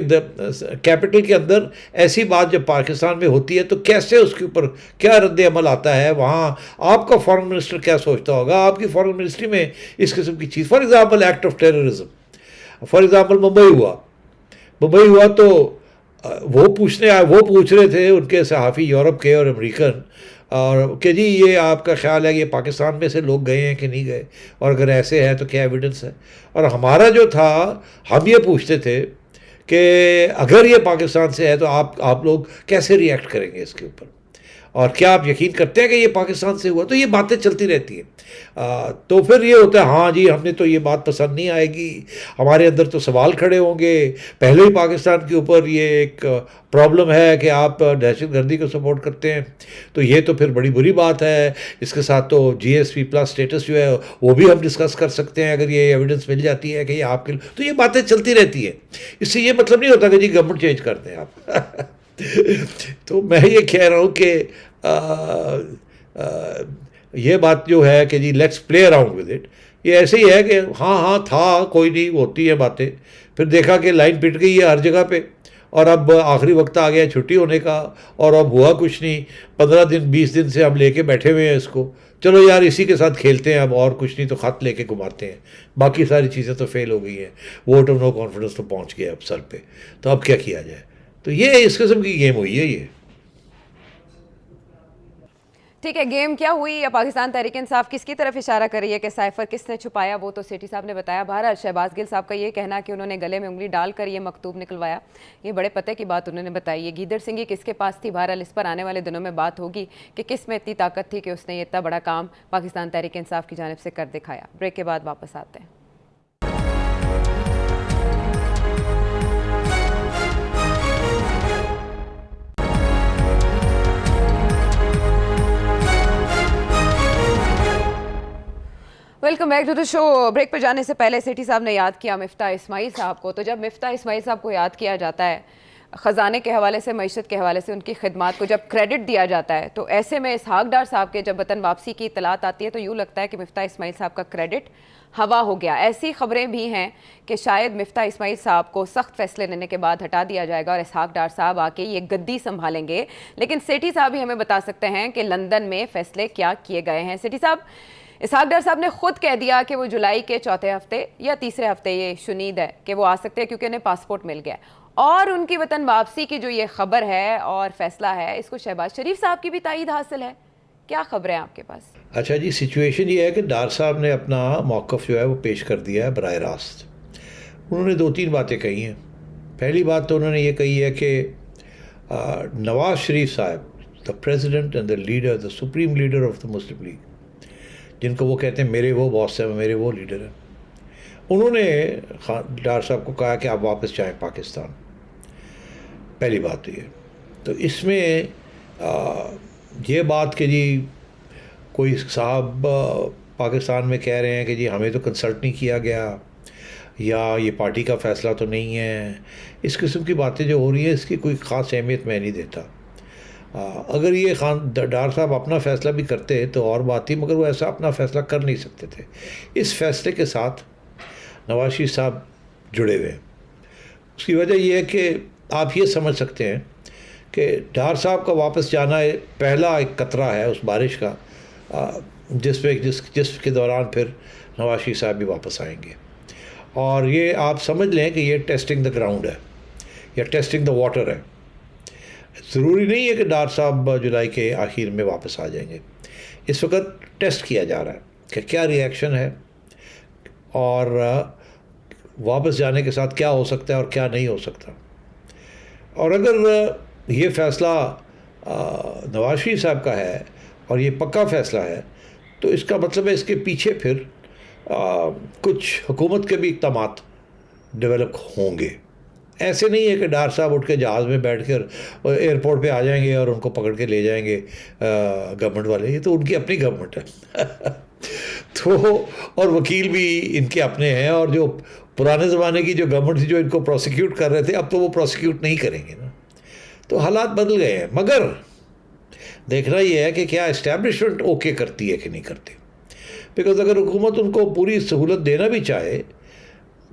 کیپٹل کے اندر ایسی بات جب پاکستان میں ہوتی ہے تو کیسے اس کے اوپر کیا رد عمل آتا ہے، وہاں آپ کا فارن منسٹر کیا سوچتا ہوگا، آپ کی فارن منسٹری میں اس قسم کی چیز. For example act of terrorism, for example Mumbai ہوا تو وہ پوچھ رہے تھے ان کے صحافی یورپ کے اور امریکن، اور کہ جی یہ آپ کا خیال ہے کہ یہ پاکستان میں سے لوگ گئے ہیں کہ نہیں گئے، اور اگر ایسے ہے تو کیا ایویڈنس ہے. اور ہمارا جو تھا ہم یہ پوچھتے تھے کہ اگر یہ پاکستان سے ہے تو آپ لوگ کیسے ری ایکٹ کریں گے اس کے اوپر، اور کیا آپ یقین کرتے ہیں کہ یہ پاکستان سے ہوا. تو یہ باتیں چلتی رہتی ہیں. تو پھر یہ ہوتا ہے ہاں جی ہم نے تو یہ بات پسند نہیں آئے گی، ہمارے اندر تو سوال کھڑے ہوں گے، پہلے ہی پاکستان کے اوپر یہ ایک پرابلم ہے کہ آپ دہشت گردی کو سپورٹ کرتے ہیں، تو یہ تو پھر بڑی بری بات ہے. اس کے ساتھ تو GSP+ اسٹیٹس جو ہے وہ بھی ہم ڈسکس کر سکتے ہیں اگر یہ ایویڈنس مل جاتی ہے کہ یہ آپ کے. تو یہ باتیں چلتی رہتی ہیں. اس سے یہ مطلب نہیں ہوتا کہ جی گورنمنٹ چینج کر دیں آپ. تو میں یہ کہہ رہا ہوں کہ یہ بات جو ہے کہ جی let's play around with it, یہ ایسے ہی ہے کہ ہاں تھا کوئی نہیں، ہوتی ہے باتیں. پھر دیکھا کہ لائن پٹ گئی ہے ہر جگہ پہ، اور اب آخری وقت آ گیا چھٹی ہونے کا، اور اب ہوا کچھ نہیں. 15 دن 20 دن سے ہم لے کے بیٹھے ہوئے ہیں اس کو، چلو یار اسی کے ساتھ کھیلتے ہیں اب، اور کچھ نہیں تو خط لے کے گھماتے ہیں. باقی ساری چیزیں تو فیل ہو گئی ہیں، ووٹ آف نو کانفیڈنس تو پہنچ گیا اب سر پہ، تو اب کیا کیا جائے. تو یہ اس قسم کی گیم ہوئی ہے. یہ ٹھیک ہے، گیم کیا ہوئی یا پاکستان تحریک انصاف کس کی طرف اشارہ کر رہی ہے کہ سائفر کس نے چھپایا، وہ تو سیٹھی صاحب نے بتایا. بہرحال شہباز گل صاحب کا یہ کہنا کہ انہوں نے گلے میں انگلی ڈال کر یہ مکتوب نکلوایا، یہ بڑے پتے کی بات انہوں نے بتائی ہے. گیدڑ سنگھی کس کے پاس تھی، بہرحال اس پر آنے والے دنوں میں بات ہوگی کہ کس میں اتنی طاقت تھی کہ اس نے یہ اتنا بڑا کام پاکستان تحریک انصاف کی جانب سے کر دکھایا. بریک کے بعد واپس آتے ہیں. Welcome back to the show. Break پہ جانے سے پہلے سیٹھی صاحب نے یاد کیا مفتاح اسماعیل صاحب کو. تو جب مفتاح اسماعیل صاحب کو یاد کیا جاتا ہے، خزانے کے حوالے سے، معیشت کے حوالے سے ان کی خدمات کو جب کریڈٹ دیا جاتا ہے، تو ایسے میں اسحاق ڈار صاحب کے جب وطن واپسی کی اطلاعات آتی ہے تو یوں لگتا ہے کہ مفتاح اسماعیل صاحب کا کریڈٹ ہوا ہو گیا. ایسی خبریں بھی ہیں کہ شاید مفتاح اسماعیل صاحب کو سخت فیصلے لینے کے بعد ہٹا دیا جائے گا اور اسحاق ڈار صاحب آ کے یہ گدی سنبھالیں گے. لیکن سیٹھی صاحب ہی ہمیں بتا سکتے ہیں کہ لندن میں فیصلے کیا کیے گئے ہیں. سیٹھی صاحب اسحاق ڈار صاحب نے خود کہہ دیا کہ وہ جولائی کے چوتھے ہفتے یا تیسرے ہفتے یہ شنید ہے کہ وہ آ سکتے ہیں کیونکہ انہیں پاسپورٹ مل گیا ہے، اور ان کی وطن واپسی کی جو یہ خبر ہے اور فیصلہ ہے اس کو شہباز شریف صاحب کی بھی تائید حاصل ہے. کیا خبر ہے آپ کے پاس؟ اچھا جی، سچویشن یہ ہے کہ ڈار صاحب نے اپنا موقف جو ہے وہ پیش کر دیا ہے براہ راست. انہوں نے 2-3 باتیں کہی ہیں. پہلی بات تو انہوں نے یہ کہی ہے کہ نواز شریف صاحب، the president and the leader, the supreme leader of the Muslim league, جن کو وہ کہتے ہیں میرے وہ باس ہیں، میرے وہ لیڈر ہیں، انہوں نے ڈار صاحب کو کہا کہ آپ واپس جائیں پاکستان. پہلی بات تو یہ. تو اس میں یہ بات کہ جی کوئی صاحب پاکستان میں کہہ رہے ہیں کہ جی ہمیں تو کنسلٹ نہیں کیا گیا، یا یہ پارٹی کا فیصلہ تو نہیں ہے، اس قسم کی باتیں جو ہو رہی ہیں اس کی کوئی خاص اہمیت میں نہیں دیتا. اگر یہ ڈار صاحب اپنا فیصلہ بھی کرتے تو اور بات تھی، مگر وہ ایسا اپنا فیصلہ کر نہیں سکتے تھے. اس فیصلے کے ساتھ نواز شریف صاحب جڑے ہوئے ہیں. اس کی وجہ یہ ہے کہ آپ یہ سمجھ سکتے ہیں کہ ڈار صاحب کا واپس جانا پہلا ایک قطرہ ہے اس بارش کا جس کے دوران پھر نواز شریف صاحب بھی واپس آئیں گے. اور یہ آپ سمجھ لیں کہ یہ ٹیسٹنگ دا گراؤنڈ ہے یا ٹیسٹنگ دا واٹر ہے. ضروری نہیں ہے کہ ڈار صاحب جولائی کے آخر میں واپس آ جائیں گے. اس وقت ٹیسٹ کیا جا رہا ہے کہ کیا ری ایکشن ہے اور واپس جانے کے ساتھ کیا ہو سکتا ہے اور کیا نہیں ہو سکتا. اور اگر یہ فیصلہ نواز شریف صاحب کا ہے اور یہ پکا فیصلہ ہے تو اس کا مطلب ہے اس کے پیچھے پھر کچھ حکومت کے بھی اقدامات ڈیولپ ہوں گے. ایسے نہیں ہے کہ ڈار صاحب اٹھ کے جہاز میں بیٹھ کر ایئرپورٹ پہ آ جائیں گے اور ان کو پکڑ کے لے جائیں گے گورنمنٹ والے. یہ تو ان کی اپنی گورنمنٹ ہے تو اور وکیل بھی ان کے اپنے ہیں، اور جو پرانے زمانے کی جو گورنمنٹ تھی جو ان کو پروسیکیوٹ کر رہے تھے اب تو وہ پروسیکیوٹ نہیں کریں گے نا. تو حالات بدل گئے ہیں. مگر دیکھنا یہ ہے کہ کیا اسٹیبلشمنٹ اوکے کرتی ہے کہ نہیں کرتی. بیکاز اگر حکومت ان کو پوری سہولت دینا بھی چاہے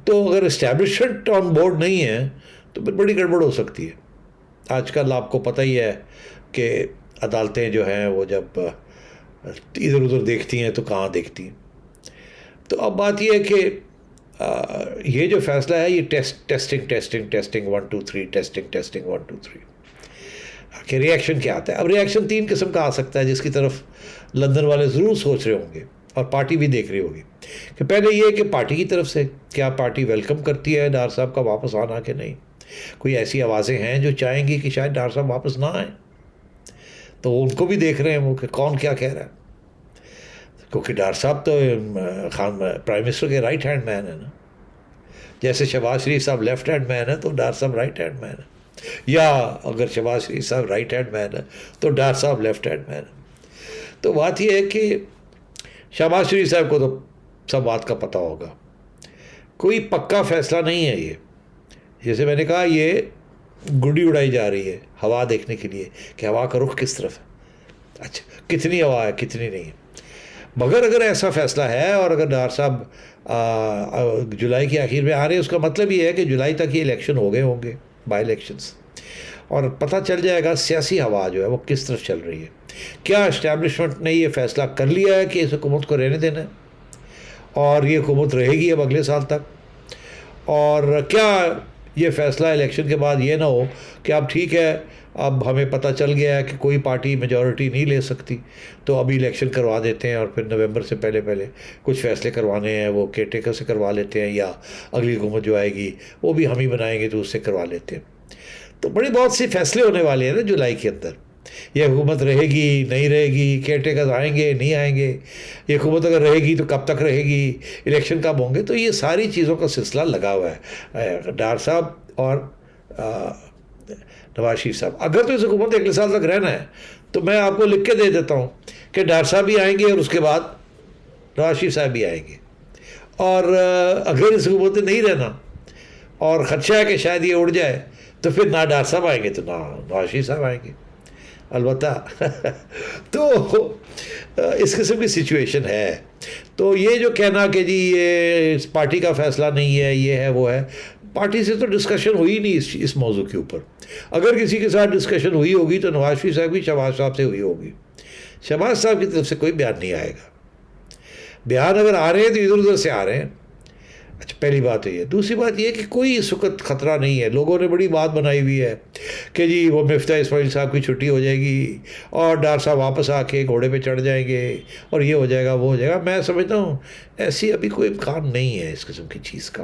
تو اگر اسٹیبلشمنٹ آن بورڈ نہیں ہے تو پھر بڑی گڑبڑ ہو سکتی ہے. آج کل آپ کو پتہ ہی ہے کہ عدالتیں جو ہیں وہ جب ادھر ادھر دیکھتی ہیں تو کہاں دیکھتی ہیں. تو اب بات یہ ہے کہ یہ جو فیصلہ ہے یہ ٹیسٹنگ 1 2 3 ٹیسٹنگ 1 2 3 کہ ری ایکشن کیا آتا ہے. اب ری ایکشن 3 قسم کا آ سکتا ہے جس کی طرف لندن والے ضرور سوچ رہے ہوں گے اور پارٹی بھی دیکھ رہی ہوگی. کہ پہلے یہ کہ پارٹی کی طرف سے کیا پارٹی ویلکم کرتی ہے ڈار صاحب کا واپس آنا کہ نہیں. کوئی ایسی آوازیں ہیں جو چاہیں گی کہ شاید ڈار صاحب واپس نہ آئیں، تو ان کو بھی دیکھ رہے ہیں وہ کہ کون کیا کہہ رہا ہے. کیونکہ ڈار صاحب تو پرائم منسٹر کے رائٹ ہینڈ مین ہے نا. جیسے شہباز شریف صاحب لیفٹ ہینڈ مین ہے تو ڈار صاحب رائٹ ہینڈ مین ہے، یا اگر شہباز شریف صاحب رائٹ ہینڈ مین ہے تو ڈار صاحب لیفٹ ہینڈ مین ہے. تو بات یہ ہے کہ شہباز شریف صاحب کو تو سب بات کا پتہ ہوگا. کوئی پکا فیصلہ نہیں ہے یہ. جیسے میں نے کہا یہ گڈی اڑائی جا رہی ہے ہوا دیکھنے کے لیے کہ ہوا کا رخ کس طرف ہے، اچھا کتنی ہوا ہے کتنی نہیں ہے. مگر اگر ایسا فیصلہ ہے اور اگر ڈار صاحب جولائی کے آخر میں آ رہے ہیں، اس کا مطلب یہ ہے کہ جولائی تک یہ الیکشن ہو گئے ہوں گے، بائی الیکشنز، اور پتہ چل جائے گا سیاسی ہوا جو ہے وہ کس طرف چل رہی ہے. کیا اسٹیبلشمنٹ نے یہ فیصلہ کر لیا ہے کہ اس حکومت کو رہنے دینا ہے اور یہ حکومت رہے گی اب اگلے سال تک، اور کیا یہ فیصلہ الیکشن کے بعد یہ نہ ہو کہ اب ٹھیک ہے اب ہمیں پتہ چل گیا ہے کہ کوئی پارٹی میجورٹی نہیں لے سکتی تو ابھی الیکشن کروا دیتے ہیں اور پھر نومبر سے پہلے کچھ فیصلے کروانے ہیں وہ کیئر ٹیکر سے کروا لیتے ہیں، یا اگلی حکومت جو آئے گی وہ بھی ہم ہی بنائیں گے تو اس سے کروا لیتے ہیں. تو بہت سی فیصلے ہونے والے ہیں نا جولائی کے اندر. یہ حکومت رہے گی نہیں رہے گی، کیئر ٹیکر آئیں گے نہیں آئیں گے، یہ حکومت اگر رہے گی تو کب تک رہے گی، الیکشن کب ہوں گے. تو یہ ساری چیزوں کا سلسلہ لگا ہوا ہے. ڈار صاحب اور نواز شریف صاحب اگر تو اس حکومت اگلے سال تک رہنا ہے تو میں آپ کو لکھ کے دے دیتا ہوں کہ ڈار صاحب بھی آئیں گے اور اس کے بعد نواز شریف صاحب بھی آئیں گے. اور اگر اس حکومت نہیں رہنا اور خدشہ ہے کہ شاید یہ اڑ جائے تو پھر نہ ڈار صاحب آئیں گے تو نہ نواز شریف صاحب آئیں گے البتہ. تو اس قسم کی سچویشن ہے. تو یہ جو کہنا کہ جی یہ اس پارٹی کا فیصلہ نہیں ہے یہ ہے وہ ہے، پارٹی سے تو ڈسکشن ہوئی نہیں اس موضوع کے اوپر. اگر کسی کے ساتھ ڈسکشن ہوئی ہوگی تو نواز شریف صاحب کی شہباز صاحب سے ہوئی ہوگی. شہباز صاحب کی طرف سے کوئی بیان نہیں آئے گا. بیان اگر آ رہے ہیں تو ادھر ادھر سے آ رہے ہیں. اچھا پہلی بات ہے یہ. دوسری بات یہ کہ کوئی اس وقت خطرہ نہیں ہے. لوگوں نے بڑی بات بنائی ہوئی ہے کہ جی وہ مفتاح اسماعیل صاحب کی چھٹی ہو جائے گی اور ڈار صاحب واپس آ کے گھوڑے پہ چڑھ جائیں گے اور یہ ہو جائے گا وہ ہو جائے گا. میں سمجھتا ہوں ایسی ابھی کوئی امکان نہیں ہے اس قسم کی چیز کا.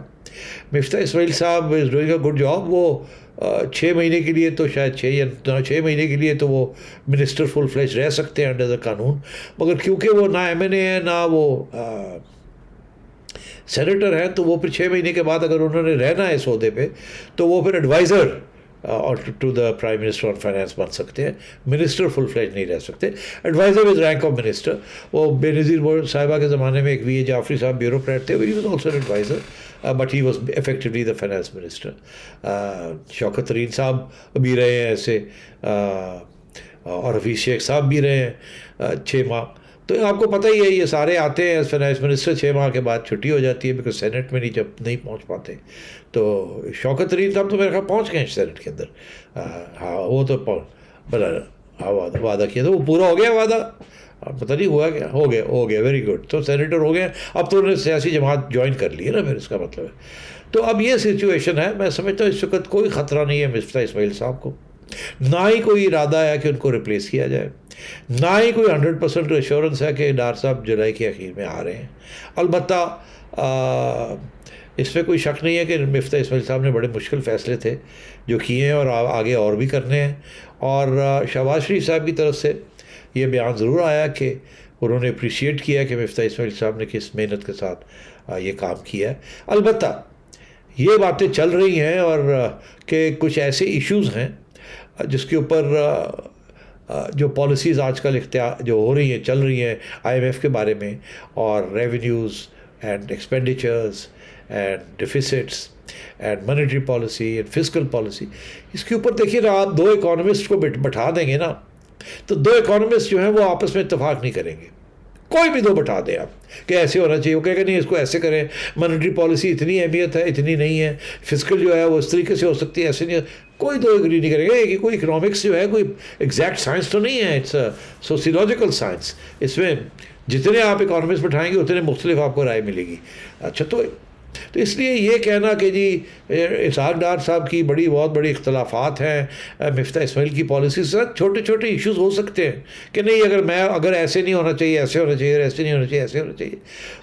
مفتاح اسماعیل صاحب is doing a good job. وہ 6 مہینے کے لیے تو شاید 6 مہینے کے لیے تو وہ منسٹر فل فلیج رہ سکتے ہیں انڈر دا قانون, مگر کیونکہ وہ نہ ایم این اے ہے نہ وہ سینیٹر ہیں, تو وہ پھر 6 مہینے کے بعد اگر انہوں نے رہنا ہے اس عہدے پہ تو وہ پھر ایڈوائزر اور to the prime minister on finance بن سکتے ہیں. منسٹر فل فلیج نہیں رہ سکتے. Adviser is rank of minister. وہ بے نظیر صاحبہ کے زمانے میں ایک وی اے جعفری صاحب بیوروکریٹ تھے, he was also an adviser but he was effectively the finance minister. Shaukat Tarin صاحب بھی رہے ہیں ایسے, اور حفیظ شیخ صاحب بھی رہے ہیں 6 ماہ. تو آپ کو پتہ ہی ہے یہ سارے آتے ہیں فائنانس منسٹر, 6 ماہ کے بعد چھٹی ہو جاتی ہے بیکاز سینٹ میں نہیں پہنچ پاتے. تو شوکت ترین صاحب تو میرے خیال پہنچ گئے ہیں سینٹ کے اندر. ہاں وہ تو وعدہ کیا تھا, وہ پورا ہو گیا وعدہ, پتہ نہیں ہوا کیا, ہو گیا ویری گڈ. تو سینیٹر ہو گئے, اب تو انہوں نے سیاسی جماعت جوائن کر لی ہے نا, پھر اس کا مطلب ہے. تو اب یہ سچویشن ہے. میں سمجھتا ہوں اس وقت کوئی خطرہ نہیں ہے مفتاح اسماعیل صاحب کو, نہ ہی کوئی ارادہ ہے کہ ان کو ریپلیس کیا جائے, نہ ہی کوئی 100% ایشورنس ہے کہ ڈار صاحب جولائی کے اخیر میں آ رہے ہیں. البتہ اس میں کوئی شک نہیں ہے کہ مفتاح اسماعیل صاحب نے بڑے مشکل فیصلے تھے جو کیے ہیں اور آگے اور بھی کرنے ہیں. اور شہباز شریف صاحب کی طرف سے یہ بیان ضرور آیا کہ انہوں نے اپریشیٹ کیا کہ مفتاح اسماعیل صاحب نے کس محنت کے ساتھ یہ کام کیا ہے. البتہ یہ باتیں چل رہی ہیں اور کہ کچھ ایسے ایشوز ہیں جس کے اوپر جو پالیسیز آج کل جو ہو رہی ہیں چل رہی ہیں IMF کے بارے میں, اور revenues and expenditures and deficits and monetary policy and fiscal policy, اس کے اوپر دیکھیے نا, آپ 2 اکانومسٹ کو بٹھا دیں گے نا, تو 2 اکانومسٹ جو ہیں وہ آپس میں اتفاق نہیں کریں گے. کوئی بھی 2 بٹھا دیں آپ کہ ایسے ہونا چاہیے, وہ کہے گا نہیں اس کو ایسے کریں, مانیٹری پالیسی اتنی اہمیت ہے اتنی نہیں ہے, فسکل جو ہے وہ اس طریقے سے ہو سکتی ہے ایسے نہیں. کوئی 2 ایگری نہیں کرے گا کہ کوئی اکنامکس جو ہے کوئی ایگزیکٹ سائنس تو نہیں ہے, اٹس سوسیولوجیکل سائنس. اس میں جتنے آپ اکانومسٹ بٹھائیں گے اتنے مختلف آپ کو رائے ملے گی. اچھا تو اس لیے یہ کہنا کہ جی اسحاق ڈار صاحب کی بہت بڑی اختلافات ہیں مفتاح اسماعیل کی پالیسی سے, چھوٹے چھوٹے ایشوز ہو سکتے ہیں کہ نہیں اگر ایسے نہیں ہونا چاہیے, ایسے ہونا چاہیے, ایسے نہیں ہونا چاہیے, ایسے ہونا چاہیے.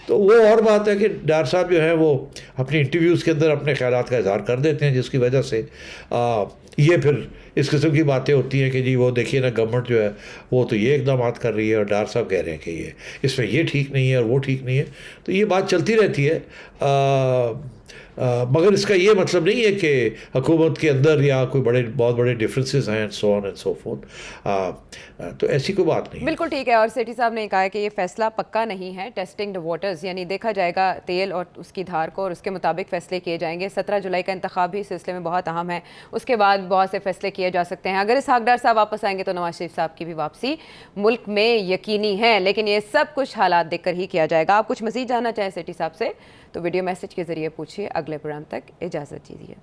تو وہ اور بات ہے کہ ڈار صاحب جو ہیں وہ اپنی انٹرویوز کے اندر اپنے خیالات کا اظہار کر دیتے ہیں, جس کی وجہ سے یہ پھر اس قسم کی باتیں ہوتی ہیں کہ جی وہ دیکھیے نا گورنمنٹ جو ہے وہ تو یہ اقدامات کر رہی ہے اور ڈار صاحب کہہ رہے ہیں کہ اس میں یہ ٹھیک نہیں ہے اور وہ ٹھیک نہیں ہے. تو یہ بات چلتی رہتی ہے, مگر اس کا یہ مطلب نہیں ہے کہ حکومت کے اندر یا کوئی بہت بڑے ڈفرینسز ہیں سو آن اینڈ سو فورتھ. تو ایسی کوئی بات نہیں. بالکل ٹھیک ہے. اور سیٹھی صاحب نے کہا کہ یہ فیصلہ پکا نہیں ہے, ٹیسٹنگ دا واٹرز, یعنی دیکھا جائے گا تیل اور اس کی دھار کو اور اس کے مطابق فیصلے کیے جائیں گے. 17 جولائی کا انتخاب بھی اس سلسلے میں بہت اہم ہے, اس کے بعد بہت سے فیصلے کیے جا سکتے ہیں. اگر اسحاق ڈار صاحب واپس آئیں گے تو نواز شریف صاحب کی بھی واپسی ملک میں یقینی ہے, لیکن یہ سب کچھ حالات دیکھ کر ہی کیا جائے گا. آپ کچھ مزید جاننا چاہیں سیٹھی صاحب سے تو ویڈیو میسج کے ذریعے پوچھیے. اگلے پروگرام تک اجازت دیجیے.